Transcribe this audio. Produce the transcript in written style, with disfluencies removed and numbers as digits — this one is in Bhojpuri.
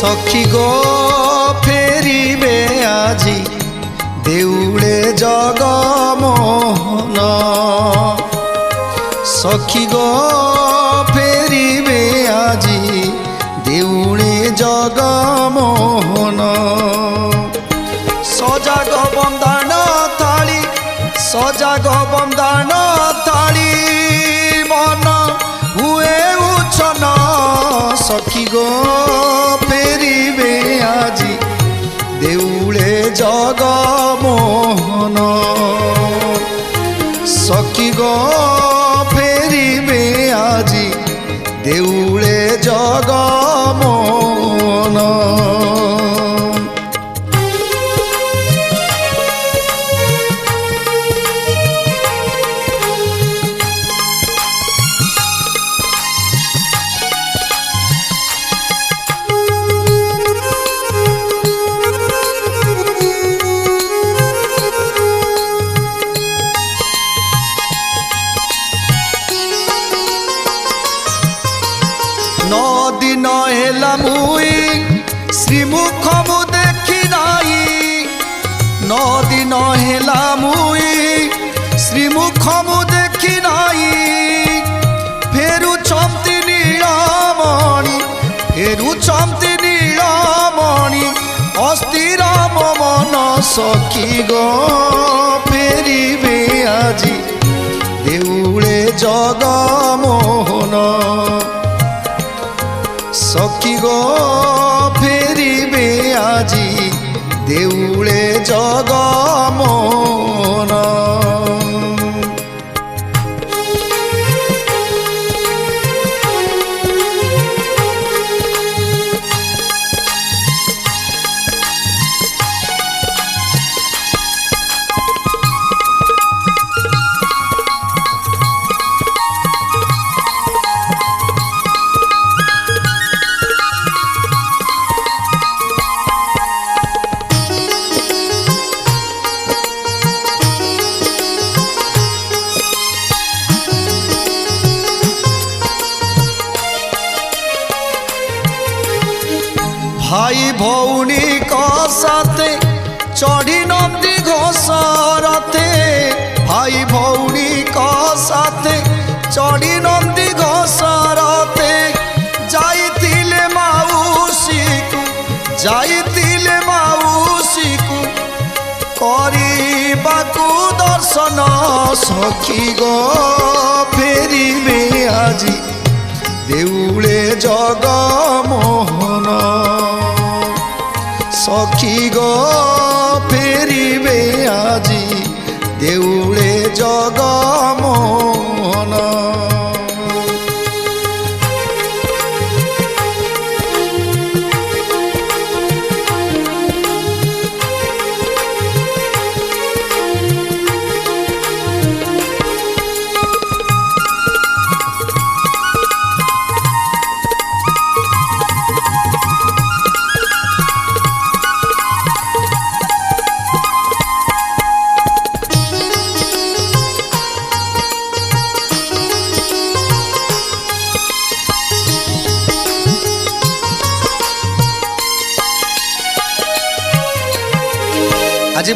सखी गो फेरिबे आजी देउले जगमोहन सखी गो फेरिबे आजी देउले जगमोहन सजाग बंदान थाली सजाग बंदान थाली मन हुए उछन सखी गो फेरिबे आजी देउले जगमोहन सखी गो फेरिबे आजी देउले जगमोहन दिन हेला मुई श्रीमुख मु देखी नाई नौ दिन हेला मुई श्रीमुख मु देखी नाई फेरु चमती नीलमणि फेरु चमती नीलमणि अस्थिर मन सखी गो फेरिबे आजी देउले जगमोहन सखी गो फेरिबे आजी देउले जगमोहन भाई भौणी को साथे चढ़ी नंदी घोषरते भाई भौणी को साथे चढ़ी नंदी घोषरते जाइतिले माउसी को करिबाकु दर्शन सखी गो फेरिबे आजी देउले जगमोहन सखी गो फेरिबे आजी देउले जगमोहन आज